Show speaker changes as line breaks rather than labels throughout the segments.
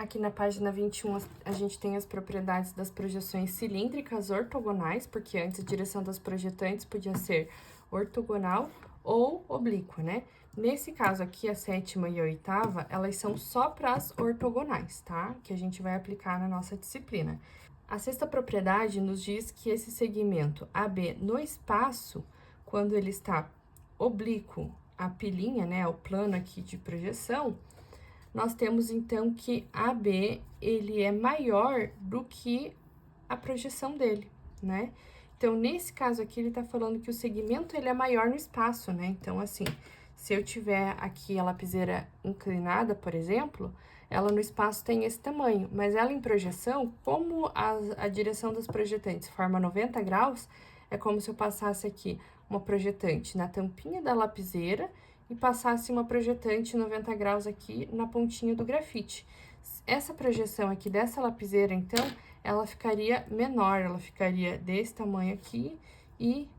Aqui na página 21, a gente tem as propriedades das projeções cilíndricas ortogonais, porque antes a direção das projetantes podia ser ortogonal ou oblíqua, né? Nesse caso aqui, a sétima e a oitava, elas são só para as ortogonais, tá? Que a gente vai aplicar na nossa disciplina. A sexta propriedade nos diz que esse segmento AB no espaço, quando ele está oblíquo à pilinha, né, ao plano aqui de projeção, nós temos então que AB ele é maior do que a projeção dele, né? Então, nesse caso aqui, ele tá falando que o segmento ele é maior no espaço, né? Então, assim, se eu tiver aqui a lapiseira inclinada, por exemplo, ela no espaço tem esse tamanho, mas ela em projeção, como a direção das projetantes forma 90 graus, é como se eu passasse aqui uma projetante na tampinha da lapiseira e passasse uma projetante 90 graus aqui na pontinha do grafite. Essa projeção aqui dessa lapiseira, então, ela ficaria menor, ela ficaria desse tamanho aqui e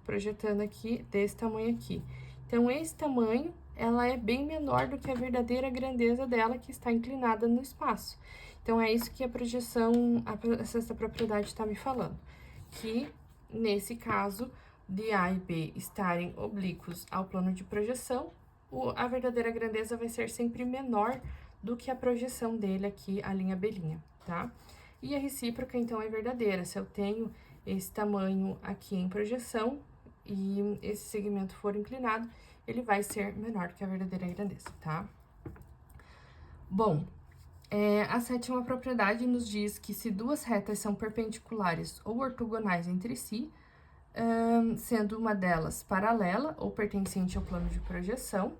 projetando aqui desse tamanho aqui. Então, esse tamanho, ela é bem menor do que a verdadeira grandeza dela, que está inclinada no espaço. Então, é isso que a projeção, essa propriedade está me falando. Que, nesse caso, de A e B estarem oblíquos ao plano de projeção, a verdadeira grandeza vai ser sempre menor do que a projeção dele aqui, a linha belinha, tá? E a recíproca, então, é verdadeira. Se eu tenho esse tamanho aqui em projeção e esse segmento for inclinado, ele vai ser menor que a verdadeira grandeza, tá? Bom, a sétima propriedade nos diz que se duas retas são perpendiculares ou ortogonais entre si, sendo uma delas paralela ou pertencente ao plano de projeção,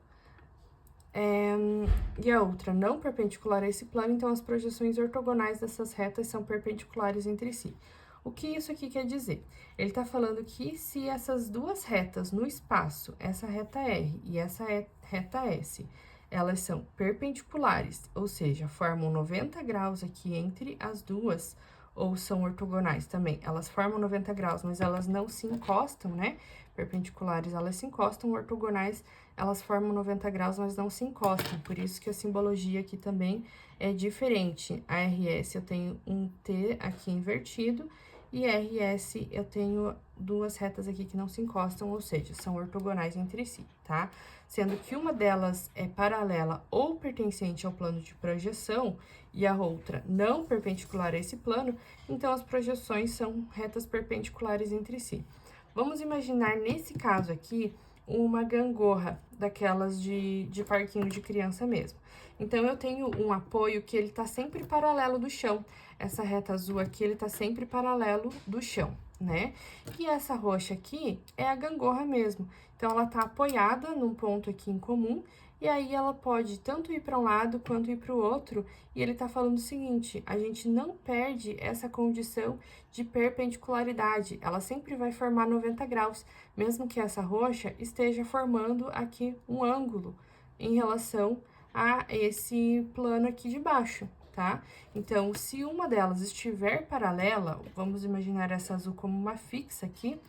e a outra não perpendicular a esse plano, então as projeções ortogonais dessas retas são perpendiculares entre si. O que isso aqui quer dizer? Ele está falando que se essas duas retas no espaço, essa reta R e essa reta S, elas são perpendiculares, ou seja, formam 90 graus aqui entre as duas, ou são ortogonais também, elas formam 90 graus, mas elas não se encostam, né? Perpendiculares, elas se encostam, ortogonais, elas formam 90 graus, mas não se encostam, por isso que a simbologia aqui também é diferente. A RS eu tenho um T aqui invertido, e RS eu tenho duas retas aqui que não se encostam, ou seja, são ortogonais entre si, tá? Sendo que uma delas é paralela ou pertencente ao plano de projeção e a outra não perpendicular a esse plano, então as projeções são retas perpendiculares entre si. Vamos imaginar, nesse caso aqui, uma gangorra daquelas de parquinho de criança mesmo. Então, eu tenho um apoio que ele tá sempre paralelo do chão. Essa reta azul aqui, ele tá sempre paralelo do chão, né? E essa roxa aqui é a gangorra mesmo. Então, ela tá apoiada num ponto aqui em comum, e aí ela pode tanto ir para um lado quanto ir para o outro, e ele tá falando o seguinte, a gente não perde essa condição de perpendicularidade, ela sempre vai formar 90 graus, mesmo que essa roxa esteja formando aqui um ângulo em relação a esse plano aqui de baixo, tá? Então, se uma delas estiver paralela, vamos imaginar essa azul como uma fixa aqui,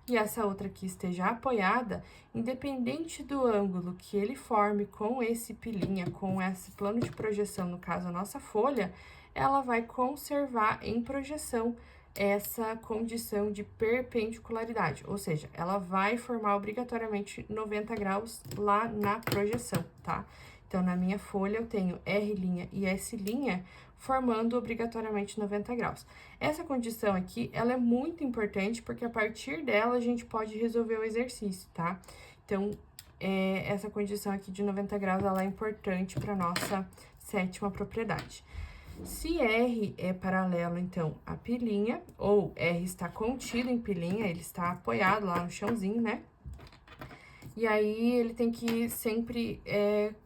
e essa outra aqui esteja apoiada, independente do ângulo que ele forme com esse pilinha, com esse plano de projeção, no caso a nossa folha, ela vai conservar em projeção essa condição de perpendicularidade, ou seja, ela vai formar obrigatoriamente 90 graus lá na projeção, tá? Então, na minha folha, eu tenho R' e S' formando obrigatoriamente 90 graus. Essa condição aqui, ela é muito importante, porque a partir dela a gente pode resolver o exercício, tá? Então, essa condição aqui de 90 graus, ela é importante para nossa sétima propriedade. Se R é paralelo, então, à pilinha, ou R está contido em pilinha, ele está apoiado lá no chãozinho, né? E aí, ele tem que sempre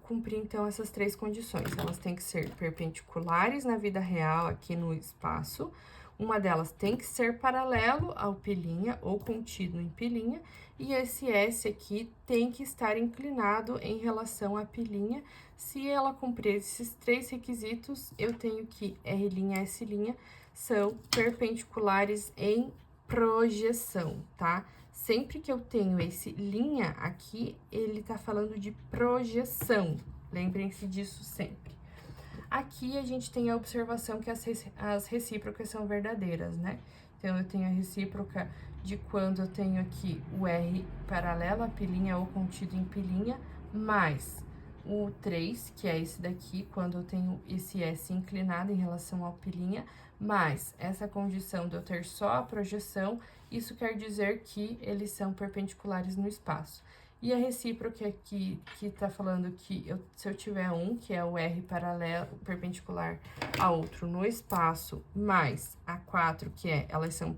cumprir, então, essas três condições. Elas têm que ser perpendiculares na vida real, aqui no espaço. Uma delas tem que ser paralelo ao pilinha, ou contido em pilinha. E esse S aqui tem que estar inclinado em relação à pilinha. Se ela cumprir esses três requisitos, eu tenho que R', S' são perpendiculares em projeção, tá? Sempre que eu tenho esse linha aqui, ele tá falando de projeção. Lembrem-se disso sempre. Aqui a gente tem a observação que as recíprocas são verdadeiras, né? Então, eu tenho a recíproca de quando eu tenho aqui o R paralelo à pilinha ou contido em pilinha, mais o 3, que é esse daqui, quando eu tenho esse S inclinado em relação ao pilinha, mais essa condição de eu ter só a projeção, isso quer dizer que eles são perpendiculares no espaço. E a recíproca aqui, que tá falando que se eu tiver um, que é o R paralelo, perpendicular a outro no espaço, mais a 4, que elas são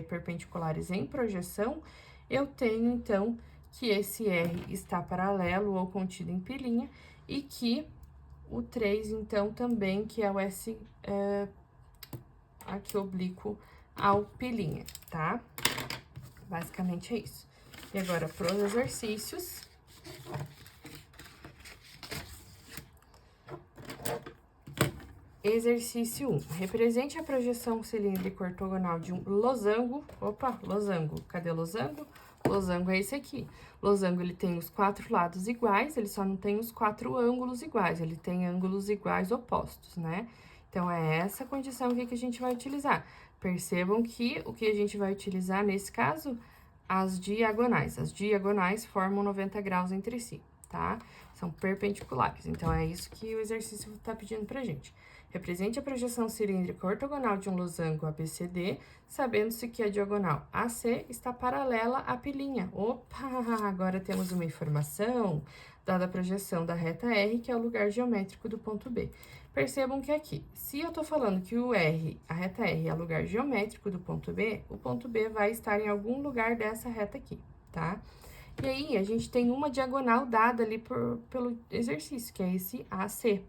perpendiculares em projeção, eu tenho, então, que esse R está paralelo ou contido em pilinha, e que o 3, então, também, que é o S aqui oblíquo ao pilinha, tá? Basicamente é isso. E agora, para os exercícios. Exercício 1. Represente a projeção cilíndrica ortogonal de um losango. Opa, losango. Cadê losango? Losango é esse aqui. Losango, ele tem os 4 lados iguais, ele só não tem os 4 ângulos iguais, ele tem ângulos iguais opostos, né? Então, é essa condição aqui que a gente vai utilizar. Percebam que o que a gente vai utilizar nesse caso? As diagonais. As diagonais formam 90 graus entre si, tá? São perpendiculares. Então, é isso que o exercício tá pedindo pra gente. Represente a projeção cilíndrica ortogonal de um losango ABCD, sabendo-se que a diagonal AC está paralela à pilinha. Opa, agora temos uma informação, dada a projeção da reta R, que é o lugar geométrico do ponto B. Percebam que aqui, se eu tô falando que o R, a reta R é o lugar geométrico do ponto B, o ponto B vai estar em algum lugar dessa reta aqui, tá? E aí, a gente tem uma diagonal dada ali pelo exercício, que é esse AC.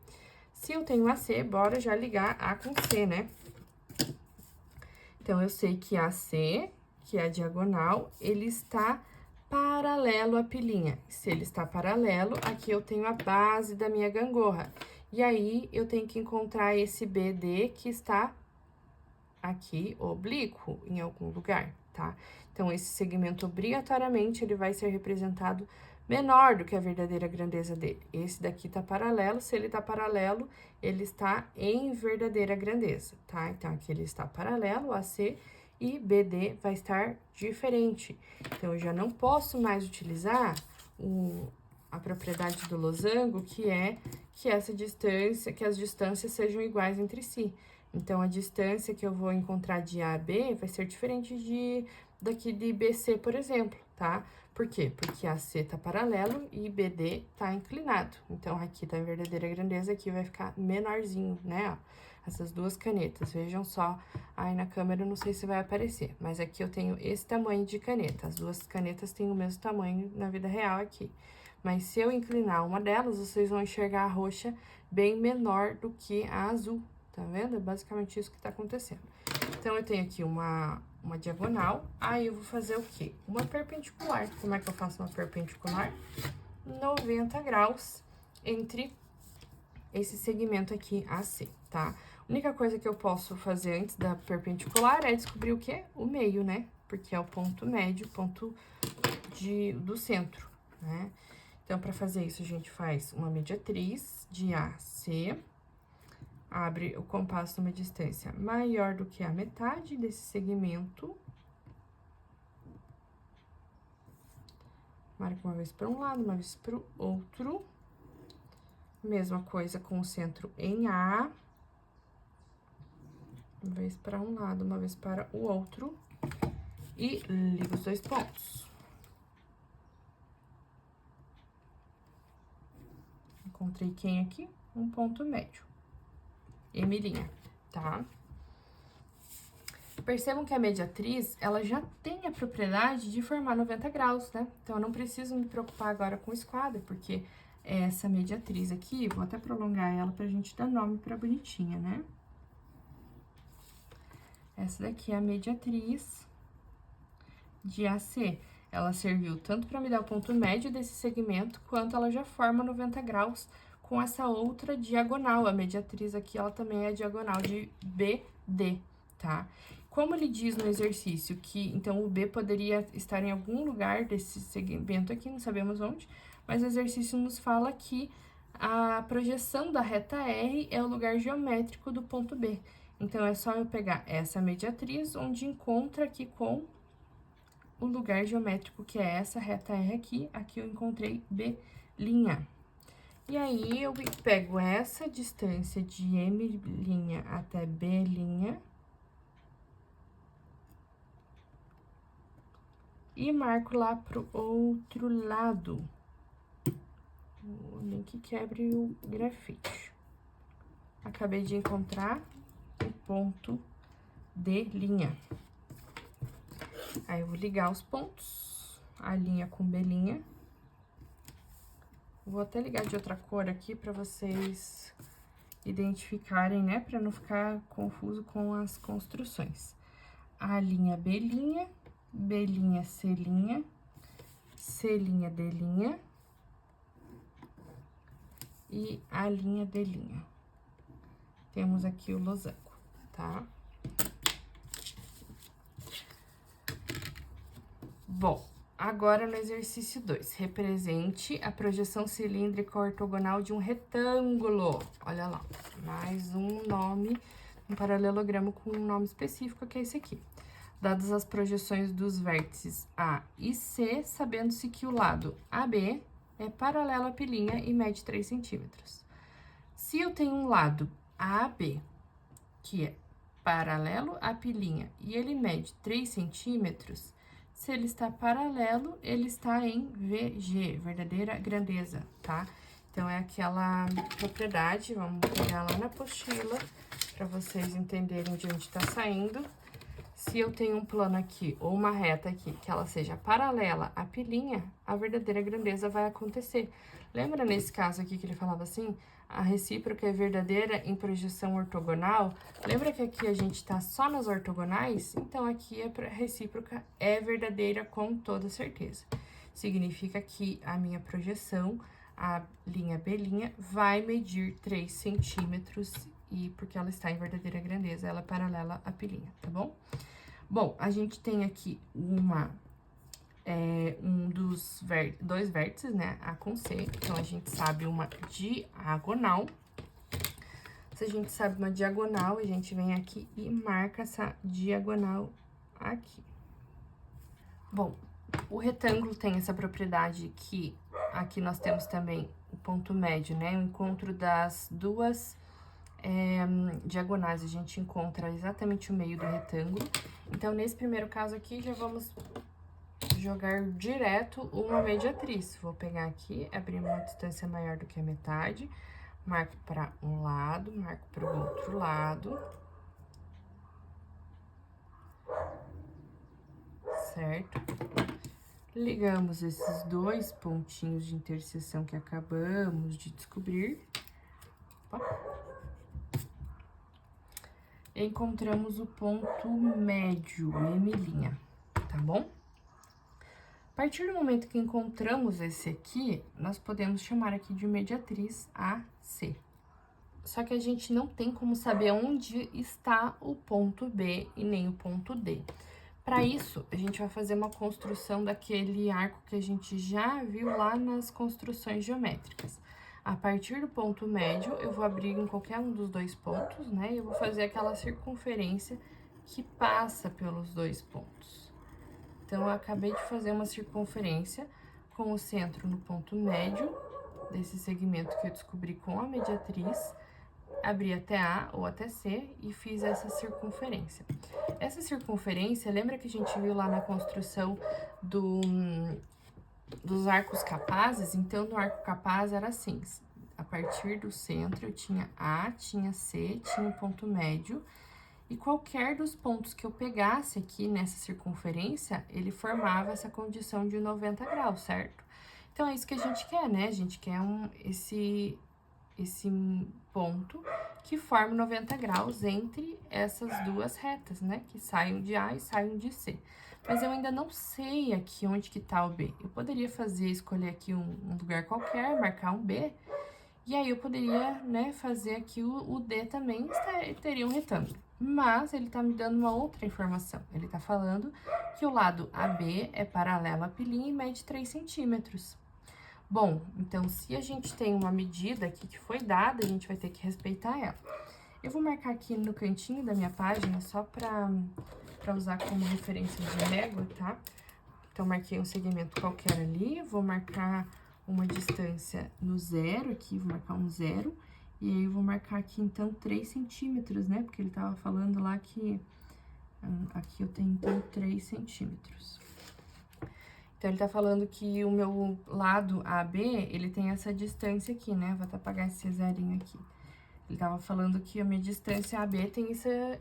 Se eu tenho AC, bora já ligar A com C, né? Então, eu sei que AC, que é a diagonal, ele está paralelo à pilinha. Se ele está paralelo, aqui eu tenho a base da minha gangorra. E aí, eu tenho que encontrar esse BD que está aqui, oblíquo, em algum lugar, tá? Então, esse segmento, obrigatoriamente, ele vai ser representado menor do que a verdadeira grandeza dele. Esse daqui tá paralelo, se ele tá paralelo, ele está em verdadeira grandeza, tá? Então, aqui ele está paralelo, AC, e BD vai estar diferente. Então, eu já não posso mais utilizar a propriedade do losango, que é que essa distância, que as distâncias sejam iguais entre si. Então, a distância que eu vou encontrar de A a B vai ser diferente daqui de BC, por exemplo, tá? Por quê? Porque AC tá paralelo e BD tá inclinado. Então, aqui tá em verdadeira grandeza, aqui vai ficar menorzinho, né? Ó, essas duas canetas, vejam só. Aí, na câmera, eu não sei se vai aparecer, mas aqui eu tenho esse tamanho de caneta. As duas canetas têm o mesmo tamanho na vida real aqui. Mas se eu inclinar uma delas, vocês vão enxergar a roxa bem menor do que a azul, tá vendo? É basicamente isso que tá acontecendo. Então, eu tenho aqui uma diagonal, aí eu vou fazer o quê? Uma perpendicular. Como é que eu faço uma perpendicular? 90 graus entre esse segmento aqui AC, tá? A única coisa que eu posso fazer antes da perpendicular é descobrir o quê? O meio, né? Porque é o ponto médio, ponto do centro, né? Então, para fazer isso, a gente faz uma mediatriz de AC, abre o compasso numa distância maior do que a metade desse segmento. Marca uma vez para um lado, uma vez para o outro. Mesma coisa com o centro em A. Uma vez para um lado, uma vez para o outro. E liga os dois pontos. Encontrei quem aqui? Um ponto médio. M', tá? Percebam que a mediatriz, ela já tem a propriedade de formar 90 graus, né? Então, eu não preciso me preocupar agora com esquadra, porque essa mediatriz aqui, vou até prolongar ela pra gente dar nome pra bonitinha, né? Essa daqui é a mediatriz de AC. Ela serviu tanto para me dar o ponto médio desse segmento, quanto ela já forma 90 graus com essa outra diagonal. A mediatriz aqui, ela também é diagonal de BD, tá? Como ele diz no exercício que, então, o B poderia estar em algum lugar desse segmento aqui, não sabemos onde, mas o exercício nos fala que A projeção da reta R é o lugar geométrico do ponto B. Então, é só eu pegar essa mediatriz, onde encontra aqui com o lugar geométrico, que é essa reta R aqui. Aqui eu encontrei B'. E aí, eu pego essa distância de M' até B', e marco lá pro outro lado. Nem que quebre o grafite. Acabei de encontrar o ponto D'. Aí, eu vou ligar os pontos, a linha com B'. Vou até ligar de outra cor aqui pra vocês identificarem, né? Pra não ficar confuso com as construções. A linha B', B', C', C', D', e a linha D'. Temos aqui o losango, tá? Bom, agora no exercício 2, represente a projeção cilíndrica ortogonal de um retângulo. Olha lá, mais um nome, um paralelogramo com um nome específico, que é esse aqui. Dadas as projeções dos vértices A e C, sabendo-se que o lado AB é paralelo à pilinha e mede 3 centímetros. Se eu tenho um lado AB, que é paralelo à pilinha, e ele mede 3 centímetros, se ele está paralelo, ele está em VG, verdadeira grandeza, tá? Então, é aquela propriedade, vamos pegar lá na apostila, para vocês entenderem de onde está saindo. Se eu tenho um plano aqui, ou uma reta aqui, que ela seja paralela à pilinha, a verdadeira grandeza vai acontecer. Lembra nesse caso aqui que ele falava assim? A recíproca é verdadeira em projeção ortogonal? Lembra que aqui a gente tá só nas ortogonais? Então, aqui a recíproca é verdadeira com toda certeza. Significa que a minha projeção, a linha B', vai medir 3 centímetros, e porque ela está em verdadeira grandeza, ela é paralela à pilinha, tá bom? Bom, a gente tem aqui dois vértices, né, A com C, então a gente sabe uma diagonal. Se a gente sabe uma diagonal, a gente vem aqui e marca essa diagonal aqui. Bom, o retângulo tem essa propriedade que aqui nós temos também o ponto médio, né, o encontro das duas diagonais, a gente encontra exatamente o meio do retângulo. Então, nesse primeiro caso aqui, já vamos jogar direto uma mediatriz. Vou pegar aqui, abrir uma distância maior do que a metade, marco para um lado, marco para o outro lado. Certo? Ligamos esses dois pontinhos de interseção que acabamos de descobrir. Opa. Encontramos o ponto médio, M', tá bom? A partir do momento que encontramos esse aqui, nós podemos chamar aqui de mediatriz AC. Só que a gente não tem como saber onde está o ponto B e nem o ponto D. Para isso, a gente vai fazer uma construção daquele arco que a gente já viu lá nas construções geométricas. A partir do ponto médio, eu vou abrir em qualquer um dos dois pontos, né? E eu vou fazer aquela circunferência que passa pelos dois pontos. Então, eu acabei de fazer uma circunferência com o centro no ponto médio desse segmento que eu descobri com a mediatriz. Abri até A ou até C e fiz essa circunferência. Essa circunferência, lembra que a gente viu lá na construção dos arcos capazes? Então, no arco capaz era assim, a partir do centro eu tinha A, tinha C, tinha um ponto médio, e qualquer dos pontos que eu pegasse aqui nessa circunferência, ele formava essa condição de 90 graus, certo? Então, é isso que a gente quer, né? A gente quer esse ponto que forma 90 graus entre essas duas retas, né? Que saiam de A e saiam de C. Mas eu ainda não sei aqui onde que tá o B. Eu poderia escolher aqui um lugar qualquer, marcar um B, e aí eu poderia, né, fazer aqui o D também, teria um retângulo. Mas ele tá me dando uma outra informação. Ele tá falando que o lado AB é paralelo à pilinha e mede 3 centímetros. Bom, então, se a gente tem uma medida aqui que foi dada, a gente vai ter que respeitar ela. Eu vou marcar aqui no cantinho da minha página, só pra usar como referência de régua, tá? Então, marquei um segmento qualquer ali, vou marcar uma distância no zero aqui, vou marcar um zero. E aí, eu vou marcar aqui, então, 3 centímetros, né? Porque ele tava falando lá que... aqui eu tenho, então, 3 centímetros. Então, ele tá falando que o meu lado AB, ele tem essa distância aqui, né? Vou até apagar esse zerinho aqui. Ele tava falando que a minha distância AB tem essa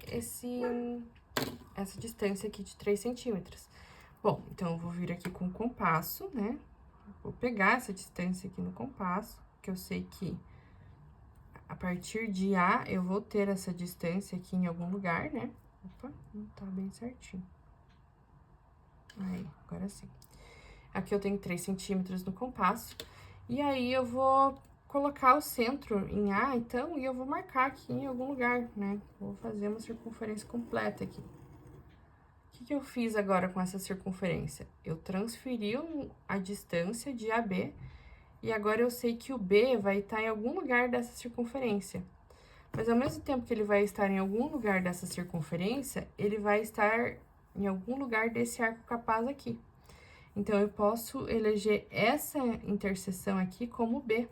distância aqui de 3 centímetros. Bom, então, eu vou vir aqui com o compasso, né? Vou pegar essa distância aqui no compasso, que eu sei que a partir de A eu vou ter essa distância aqui em algum lugar, né? Opa, não tá bem certinho. Aí, agora sim. Aqui eu tenho 3 centímetros no compasso. E aí, eu vou colocar o centro em A, então, e eu vou marcar aqui em algum lugar, né? Vou fazer uma circunferência completa aqui. O que eu fiz agora com essa circunferência? Eu transferi a distância de AB, e agora eu sei que o B vai estar em algum lugar dessa circunferência. Mas, ao mesmo tempo que ele vai estar em algum lugar dessa circunferência, ele vai estar em algum lugar desse arco capaz aqui. Então, eu posso eleger essa interseção aqui como B.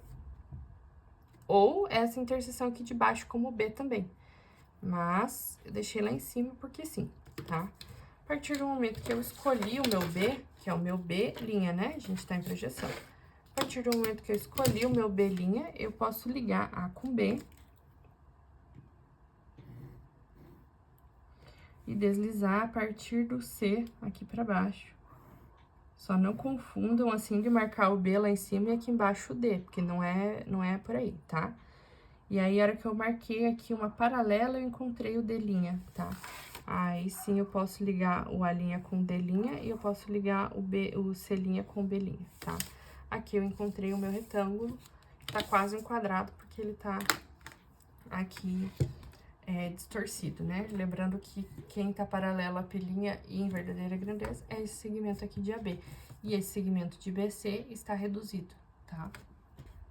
Ou essa interseção aqui de baixo como B também. Mas, eu deixei lá em cima porque sim, tá? A partir do momento que eu escolhi o meu B, que é o meu B', né? A gente tá em projeção. A partir do momento que eu escolhi o meu B', eu posso ligar A com B. E deslizar a partir do C aqui pra baixo. Só não confundam, assim, de marcar o B lá em cima e aqui embaixo o D, porque não é por aí, tá? E aí, a hora que eu marquei aqui uma paralela, eu encontrei o D', tá? Aí, sim, eu posso ligar o A' com o D' e eu posso ligar o C' com o B', tá? Aqui eu encontrei o meu retângulo, tá quase um quadrado, porque ele tá aqui distorcido, né? Lembrando que quem tá paralelo à pilinha e em verdadeira grandeza é esse segmento aqui de AB. E esse segmento de BC está reduzido, tá?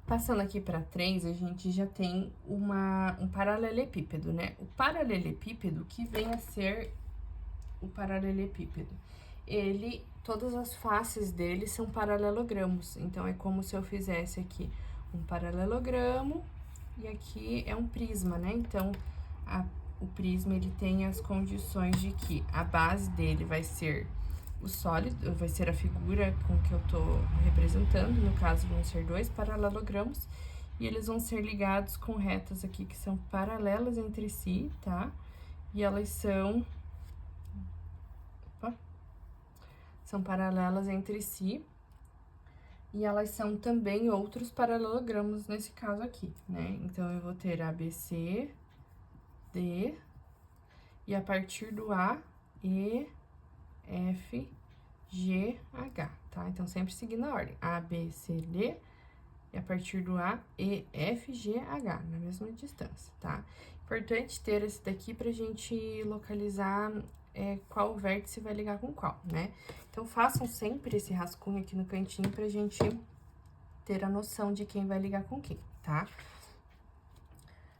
Passando aqui para 3, a gente já tem um paralelepípedo, né? O paralelepípedo, que vem a ser o paralelepípedo, todas as faces dele são paralelogramos. Então, é como se eu fizesse aqui um paralelogramo e aqui é um prisma, né? Então, o prisma, ele tem as condições de que a base dele vai ser o sólido, vai ser a figura com que eu tô representando, no caso, vão ser 2 paralelogramos, e eles vão ser ligados com retas aqui que são paralelas entre si, tá? E elas são paralelas entre si, e elas são também outros paralelogramos nesse caso aqui, né? Então, eu vou ter ABC, D, e a partir do A, E, F, G, H, tá? Então, sempre seguindo a ordem. A, B, C, D, e a partir do A, E, F, G, H, na mesma distância, tá? Importante ter esse daqui pra gente localizar qual vértice vai ligar com qual, né? Então, façam sempre esse rascunho aqui no cantinho pra gente ter a noção de quem vai ligar com quem, tá?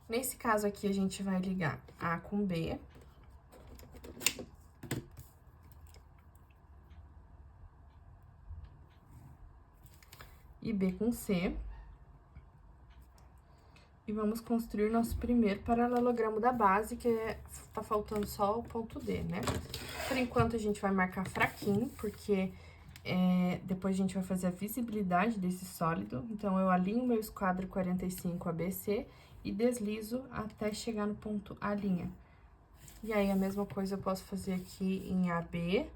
Nesse caso aqui, a gente vai ligar A com B. E B com C. E vamos construir nosso primeiro paralelogramo da base, que tá faltando só o ponto D, né? Por enquanto, a gente vai marcar fraquinho, porque depois a gente vai fazer a visibilidade desse sólido. Então, eu alinho meu esquadro 45 ABC e deslizo até chegar no ponto A'. E aí, a mesma coisa eu posso fazer aqui em AB,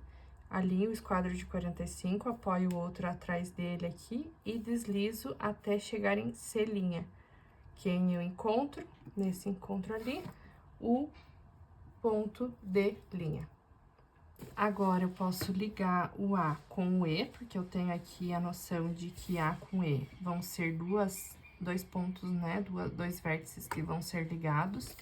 alinho o esquadro de 45, apoio o outro atrás dele aqui e deslizo até chegar em C'. Quem eu encontro, nesse encontro ali, o ponto D'. Agora, eu posso ligar o A com o E, porque eu tenho aqui a noção de que A com E vão ser dois pontos, né? Dois vértices que vão ser ligados.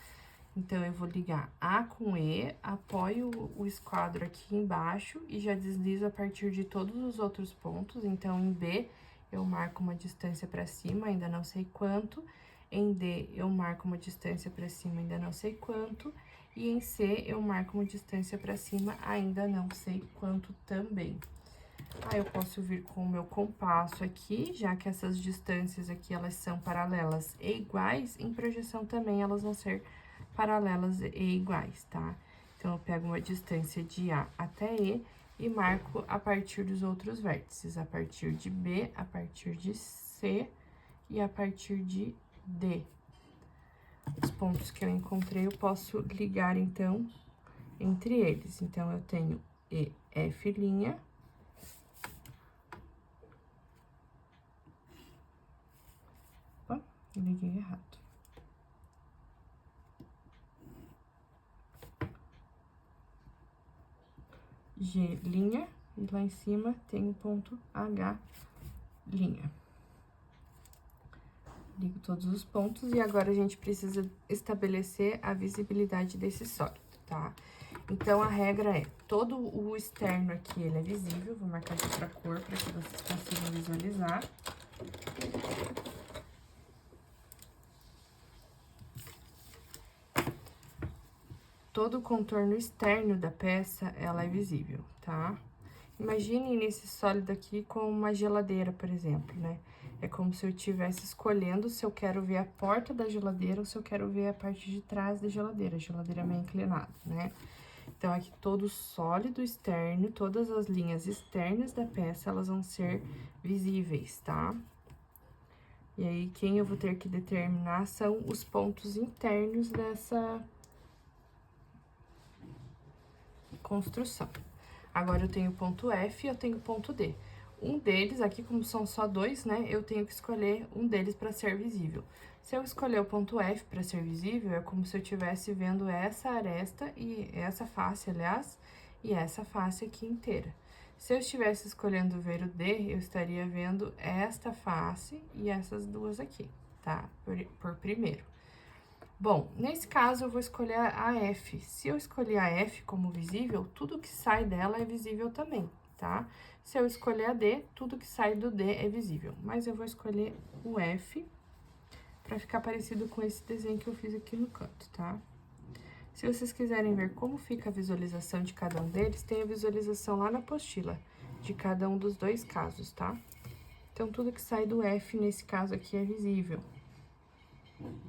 Então, eu vou ligar A com E, apoio o esquadro aqui embaixo e já deslizo a partir de todos os outros pontos. Então, em B, eu marco uma distância pra cima, ainda não sei quanto. Em D, eu marco uma distância pra cima, ainda não sei quanto. E em C, eu marco uma distância pra cima, ainda não sei quanto também. Aí, eu posso vir com o meu compasso aqui, já que essas distâncias aqui, elas são paralelas e iguais, em projeção também elas vão ser paralelas e iguais, tá? Então, eu pego uma distância de A até E e marco a partir dos outros vértices, a partir de B, a partir de C e a partir de D. Os pontos que eu encontrei, eu posso ligar, então, entre eles. Então, eu tenho E, F', opa, liguei errado. G', e lá em cima tem o ponto H'. Ligo todos os pontos e agora a gente precisa estabelecer a visibilidade desse sólido, tá? Então, a regra é, todo o externo aqui, ele é visível, vou marcar de outra cor para que vocês consigam visualizar. Todo o contorno externo da peça, ela é visível, tá? Imagine nesse sólido aqui com uma geladeira, por exemplo, né? É como se eu estivesse escolhendo se eu quero ver a porta da geladeira ou se eu quero ver a parte de trás da geladeira. A geladeira é meio inclinada, né? Então, aqui todo o sólido externo, todas as linhas externas da peça, elas vão ser visíveis, tá? E aí, quem eu vou ter que determinar são os pontos internos dessa construção. Agora, eu tenho o ponto F e eu tenho o ponto D. Um deles, aqui como são só dois, né, eu tenho que escolher um deles para ser visível. Se eu escolher o ponto F para ser visível, é como se eu estivesse vendo essa aresta e essa face, aliás, e essa face aqui inteira. Se eu estivesse escolhendo ver o D, eu estaria vendo esta face e essas duas aqui, tá? Por primeiro. Bom, nesse caso, eu vou escolher a F. Se eu escolher a F como visível, tudo que sai dela é visível também, tá? Se eu escolher a D, tudo que sai do D é visível. Mas eu vou escolher o F para ficar parecido com esse desenho que eu fiz aqui no canto, tá? Se vocês quiserem ver como fica a visualização de cada um deles, tem a visualização lá na apostila de cada um dos dois casos, tá? Então, tudo que sai do F, nesse caso aqui, é visível.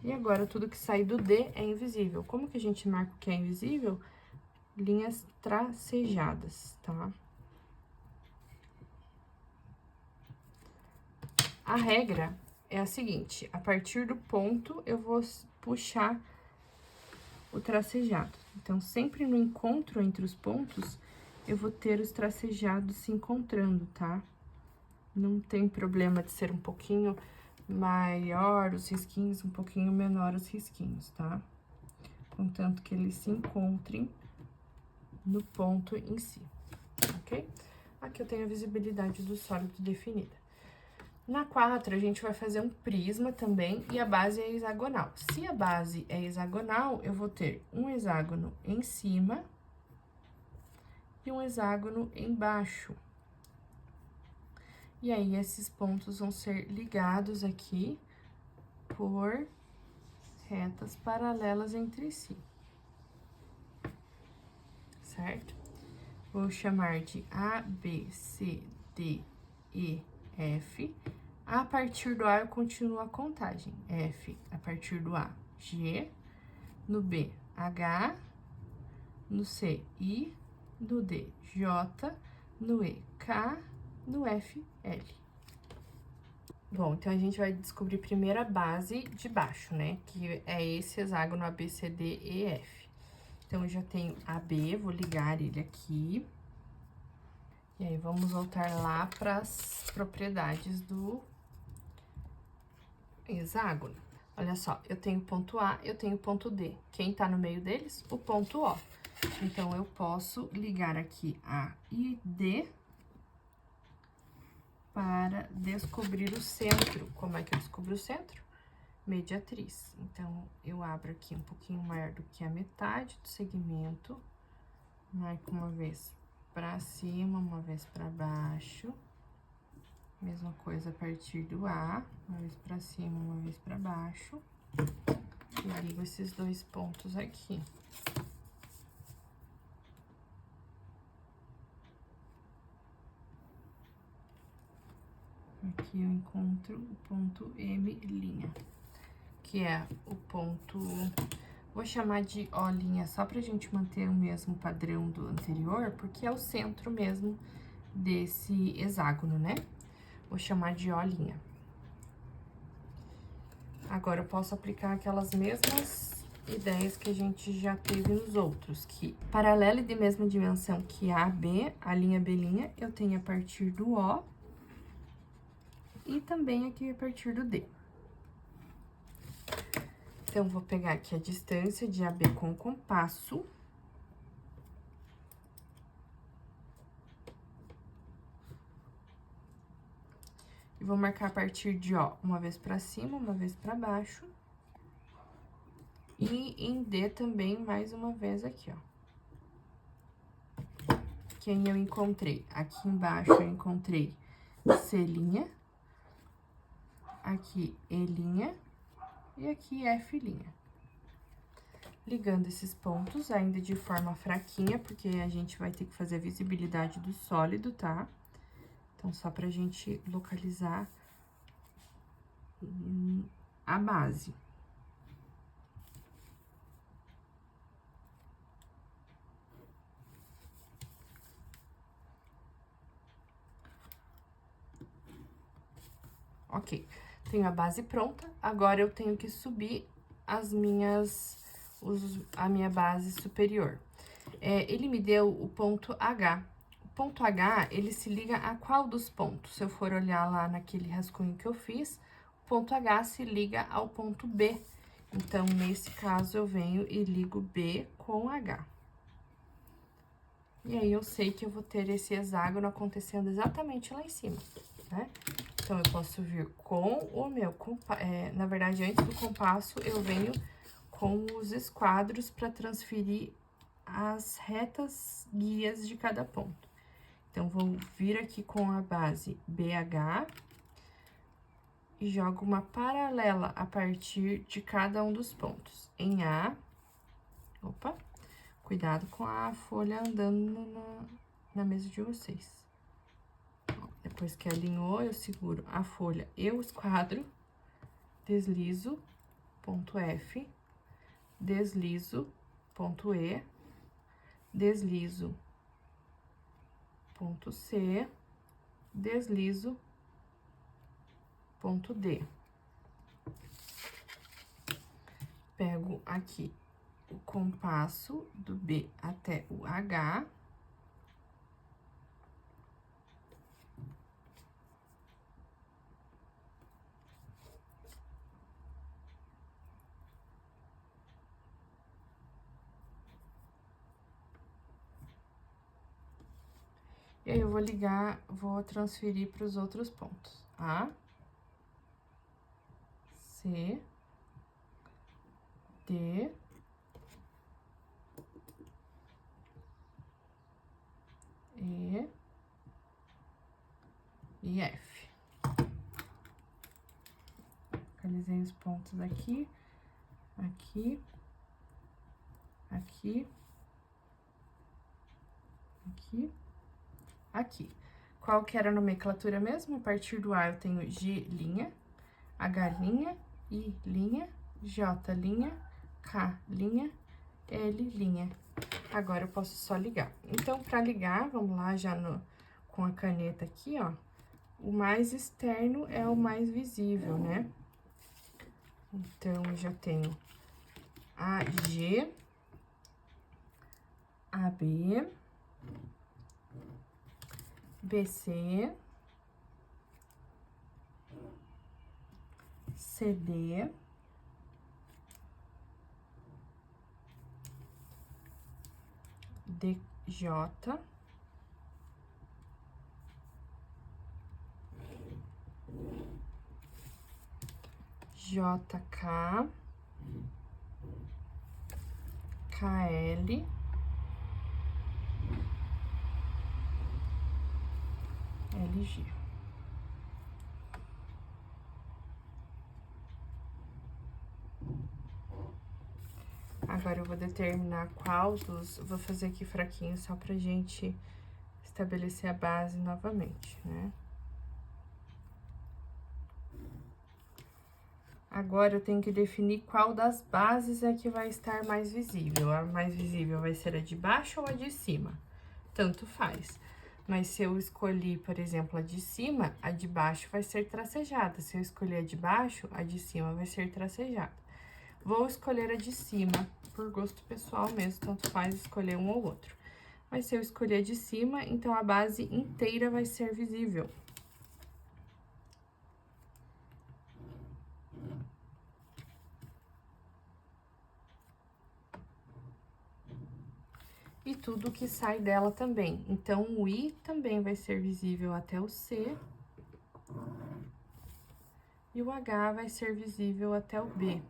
E agora, tudo que sai do D é invisível. Como que a gente marca o que é invisível? Linhas tracejadas, tá? A regra é a seguinte, a partir do ponto, eu vou puxar o tracejado. Então, sempre no encontro entre os pontos, eu vou ter os tracejados se encontrando, tá? Não tem problema de ser um pouquinho maior os risquinhos, um pouquinho menor os risquinhos, tá? Contanto que eles se encontrem no ponto em si, ok? Aqui eu tenho a visibilidade do sólido definida. Na 4, a gente vai fazer um prisma também e a base é hexagonal. Se a base é hexagonal, eu vou ter um hexágono em cima e um hexágono embaixo. E aí, esses pontos vão ser ligados aqui por retas paralelas entre si, certo? Vou chamar de A, B, C, D, E, F. A partir do A, eu continuo a contagem. F, a partir do A, G. No B, H. No C, I. No D, J. No E, K. No F, L. Bom, então, a gente vai descobrir primeiro a base de baixo, né? Que é esse hexágono A, B, C, D, E, F. Então, eu já tenho AB, vou ligar ele aqui. E aí, vamos voltar lá para as propriedades do hexágono. Olha só, eu tenho ponto A, eu tenho ponto D. Quem tá no meio deles? O ponto O. Então, eu posso ligar aqui A e D para descobrir o centro. Como é que eu descubro o centro? Mediatriz. Então, eu abro aqui um pouquinho maior do que a metade do segmento, marco uma vez para cima, uma vez para baixo. Mesma coisa a partir do A, uma vez pra cima, uma vez pra baixo. E ligo esses dois pontos aqui. Aqui eu encontro o ponto M', que é o ponto... Vou chamar de O', só pra gente manter o mesmo padrão do anterior, porque é o centro mesmo desse hexágono, né? Vou chamar de O'. Agora, eu posso aplicar aquelas mesmas ideias que a gente já teve nos outros, que paralelo e de mesma dimensão que AB, a linha B', eu tenho a partir do O e também aqui a partir do D. Então, vou pegar aqui a distância de AB com o compasso. E vou marcar a partir de O, uma vez pra cima, uma vez pra baixo. E em D também, mais uma vez aqui, ó. Quem eu encontrei? Aqui embaixo eu encontrei C', aqui E', e aqui F'. Ligando esses pontos, ainda de forma fraquinha, porque a gente vai ter que fazer a visibilidade do sólido, tá? Então, só pra gente localizar a base. Ok, tenho a base pronta, agora eu tenho que subir a minha base superior. Ele me deu o ponto H. O ponto H, ele se liga a qual dos pontos? Se eu for olhar lá naquele rascunho que eu fiz, o ponto H se liga ao ponto B. Então, nesse caso, eu venho e ligo B com H. E aí, eu sei que eu vou ter esse hexágono acontecendo exatamente lá em cima, né? Então, eu posso vir com o meu compasso, na verdade, antes do compasso, eu venho com os esquadros para transferir as retas guias de cada ponto. Então, vou vir aqui com a base BH e jogo uma paralela a partir de cada um dos pontos. Em A, opa, cuidado com a folha andando na mesa de vocês. Depois que alinhou, eu seguro a folha e o esquadro, deslizo, ponto F, deslizo, ponto E, deslizo, ponto C, deslizo, ponto D. Pego aqui o compasso do B até o H. E aí, eu vou ligar, vou transferir para os outros pontos. A, C, D, E F. Localizei os pontos aqui, aqui, aqui, aqui, aqui. Qual que era a nomenclatura mesmo? A partir do A eu tenho G', H', I', J', K', L'. Agora, eu posso só ligar. Então, para ligar, vamos lá, já com a caneta aqui, ó. O mais externo é o mais visível, né? Então, eu já tenho AG, AB, BC, CD, DJ, JK, KL, LG. Agora eu vou determinar qual dos... Vou fazer aqui fraquinho só pra gente estabelecer a base novamente, né? Agora, eu tenho que definir qual das bases é que vai estar mais visível. A mais visível vai ser a de baixo ou a de cima? Tanto faz. Mas se eu escolher, por exemplo, a de cima, a de baixo vai ser tracejada. Se eu escolher a de baixo, a de cima vai ser tracejada. Vou escolher a de cima, por gosto pessoal mesmo, tanto faz escolher um ou outro. Mas se eu escolher a de cima, então a base inteira vai ser visível. E tudo que sai dela também. Então, o I também vai ser visível até o C. E o H vai ser visível até o B.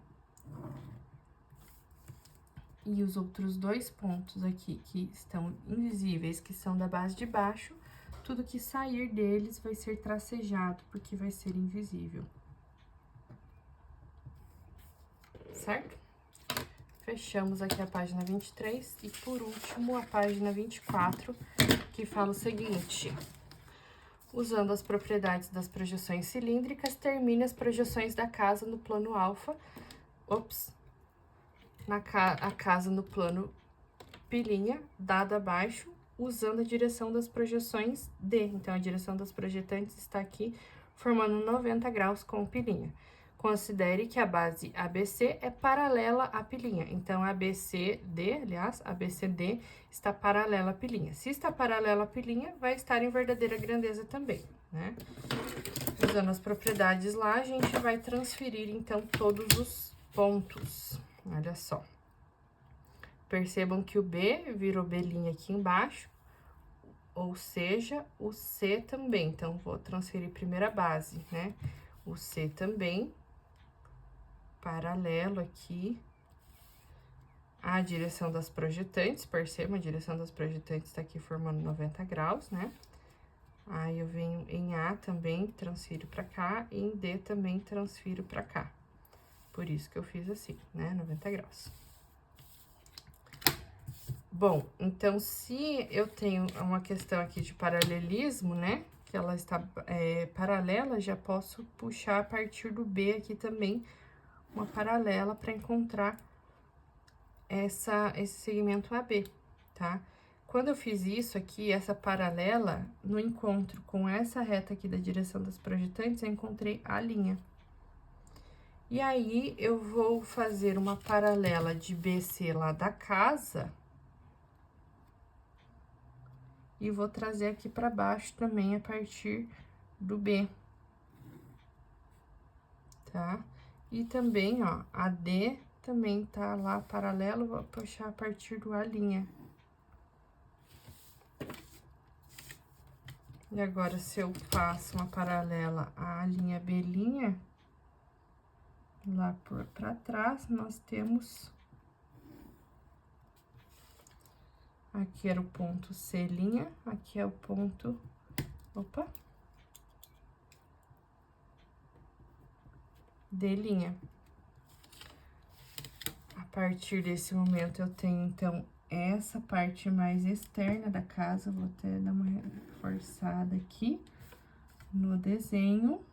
E os outros dois pontos aqui que estão invisíveis, que são da base de baixo, tudo que sair deles vai ser tracejado, porque vai ser invisível. Certo? Fechamos aqui a página 23 e, por último, a página 24, que fala o seguinte: usando as propriedades das projeções cilíndricas, termine as projeções da casa no plano alfa. A casa no plano pilinha, dada abaixo, usando a direção das projeções D. Então, a direção das projetantes está aqui, formando 90 graus com pilinha. Considere que a base ABC é paralela à pilinha. Então, a ABCD está paralela à pilinha. Se está paralela à pilinha, vai estar em verdadeira grandeza também, né? Usando as propriedades lá, a gente vai transferir, então, todos os pontos. Olha só. Percebam que o B virou B' aqui embaixo, ou seja, o C também. Então, vou transferir primeiro a base, né? O C também, paralelo aqui à direção das projetantes. Percebam, a direção das projetantes tá aqui formando 90 graus, né? Aí, eu venho em A também, transfiro pra cá, e em D também transfiro pra cá. Por isso que eu fiz assim, né? 90 graus. Bom, então, se eu tenho uma questão aqui de paralelismo, né, que ela está paralela, já posso puxar a partir do B aqui também uma paralela para encontrar esse segmento AB, tá? Quando eu fiz isso aqui, essa paralela, no encontro com essa reta aqui da direção das projetantes, eu encontrei a linha. E aí, eu vou fazer uma paralela de BC lá da casa. E vou trazer aqui para baixo também a partir do B. Tá? E também, ó, a D também tá lá paralelo, vou puxar a partir do A'. E agora, se eu faço uma paralela à linha B', lá pra trás, nós temos... Aqui era o ponto C', aqui é o ponto... Opa! D'. A partir desse momento, eu tenho, então, essa parte mais externa da casa. Vou até dar uma reforçada aqui no desenho.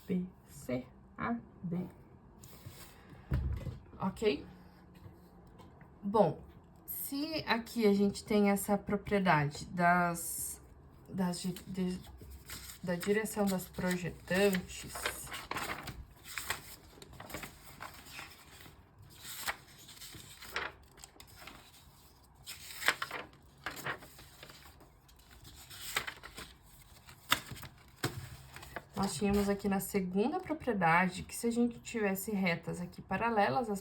B, C, A, D. Ok? Bom, se aqui a gente tem essa propriedade da direção das projetantes, nós tínhamos aqui na segunda propriedade que se a gente tivesse retas aqui paralelas à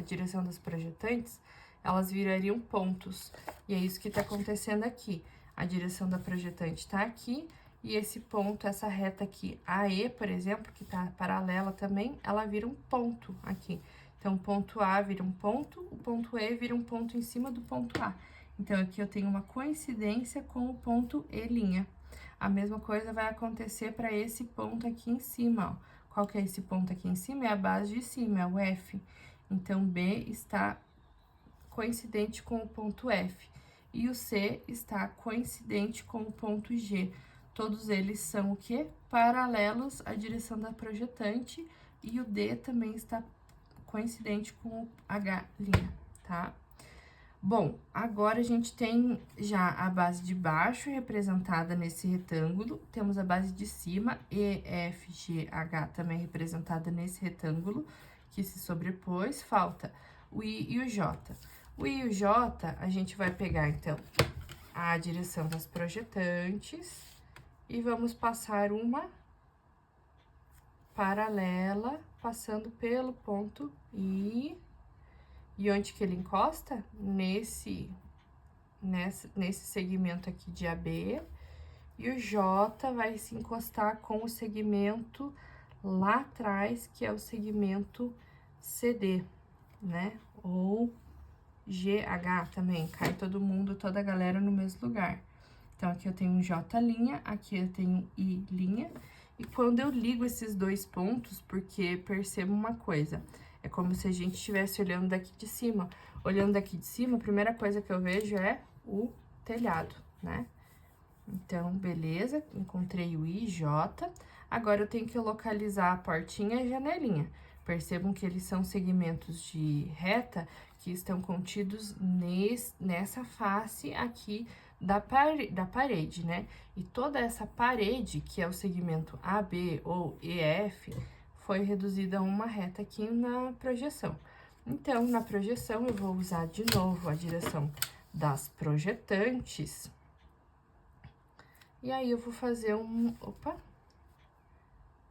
direção das projetantes, elas virariam pontos. E é isso que tá acontecendo aqui. A direção da projetante tá aqui, e esse ponto, essa reta aqui, AE, por exemplo, que tá paralela também, ela vira um ponto aqui. Então, o ponto A vira um ponto, o ponto E vira um ponto em cima do ponto A. Então, aqui eu tenho uma coincidência com o ponto E'. A mesma coisa vai acontecer para esse ponto aqui em cima, ó. Qual que é esse ponto aqui em cima? É a base de cima, é o F. Então, B está coincidente com o ponto F. E o C está coincidente com o ponto G. Todos eles são o quê? Paralelos à direção da projetante. E o D também está coincidente com o H', tá? Bom, agora a gente tem já a base de baixo representada nesse retângulo, temos a base de cima, E, F, G, H também representada nesse retângulo, que se sobrepôs, falta o I e o J. O I e o J, a gente vai pegar, então, a direção das projetantes e vamos passar uma paralela, passando pelo ponto I. E onde que ele encosta? Nesse segmento aqui de AB. E o J vai se encostar com o segmento lá atrás, que é o segmento CD, né? Ou GH também, cai todo mundo, toda a galera no mesmo lugar. Então, aqui eu tenho um J', aqui eu tenho I'. E quando eu ligo esses dois pontos, porque perceba uma coisa, é como se a gente estivesse olhando daqui de cima. Olhando daqui de cima, a primeira coisa que eu vejo é o telhado, né? Então, beleza, encontrei o I, J. Agora, eu tenho que localizar a portinha e a janelinha. Percebam que eles são segmentos de reta que estão contidos nessa face aqui da parede, né? E toda essa parede, que é o segmento AB ou EF, foi reduzida a uma reta aqui na projeção. Então, na projeção, eu vou usar de novo a direção das projetantes. E aí, eu vou fazer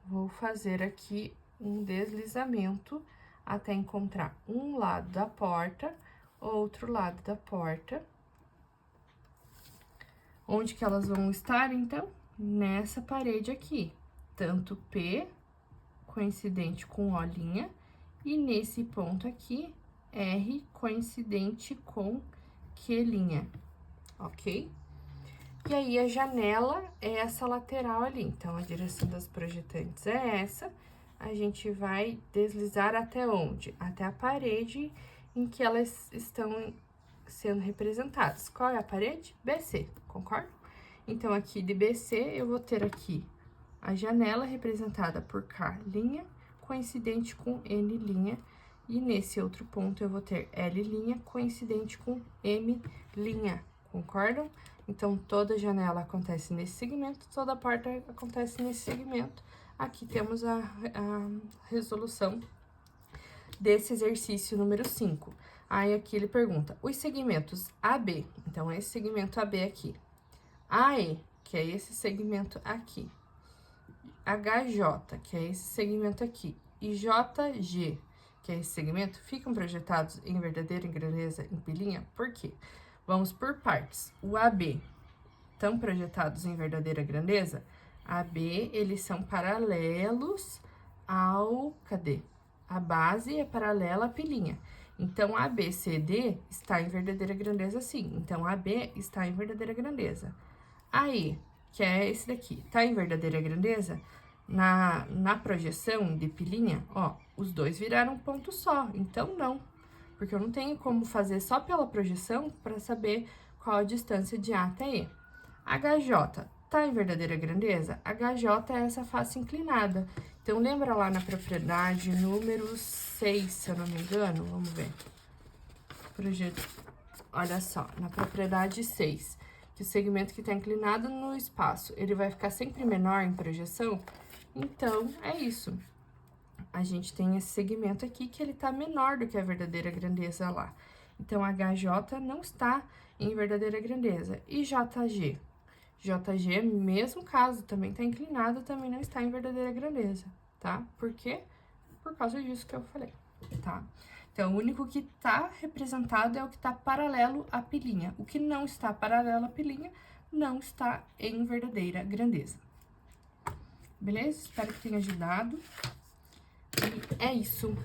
vou fazer aqui um deslizamento até encontrar um lado da porta, outro lado da porta. Onde que elas vão estar, então? Nessa parede aqui. Tanto P, coincidente com O', e nesse ponto aqui, R, coincidente com Q', ok? E aí, a janela é essa lateral ali. Então, a direção das projetantes é essa. A gente vai deslizar até onde? Até a parede em que elas estão sendo representadas. Qual é a parede? BC, concorda? Então, aqui de BC, eu vou ter aqui a janela representada por K', coincidente com N', e nesse outro ponto eu vou ter L', coincidente com M', concordam? Então, toda janela acontece nesse segmento, toda porta acontece nesse segmento. Aqui temos a resolução desse exercício número 5. Aí, aqui ele pergunta, os segmentos AB, então, esse segmento AB aqui, AE, que é esse segmento aqui, HJ, que é esse segmento aqui, e JG, que é esse segmento, ficam projetados em verdadeira grandeza em pilinha? Por quê? Vamos por partes. O AB, estão projetados em verdadeira grandeza? AB, eles são paralelos ao... Cadê? A base é paralela à pilinha. Então, ABCD está em verdadeira grandeza, sim. Então, AB está em verdadeira grandeza. AE, que é esse daqui, está em verdadeira grandeza? Na projeção de pilinha, ó, os dois viraram um ponto só. Então, não. Porque eu não tenho como fazer só pela projeção para saber qual a distância de A até E. HJ, tá em verdadeira grandeza? HJ é essa face inclinada. Então, lembra lá na propriedade número 6, se eu não me engano? Vamos ver. Olha só, na propriedade 6, que o segmento que está inclinado no espaço, ele vai ficar sempre menor em projeção? Então, é isso. A gente tem esse segmento aqui que ele tá menor do que a verdadeira grandeza lá. Então, HJ não está em verdadeira grandeza. E JG? JG, mesmo caso, também tá inclinado, também não está em verdadeira grandeza, tá? Por quê? Por causa disso que eu falei, tá? Então, o único que tá representado é o que tá paralelo à pilinha. O que não está paralelo à pilinha não está em verdadeira grandeza. Beleza? Espero que tenha ajudado. E é isso.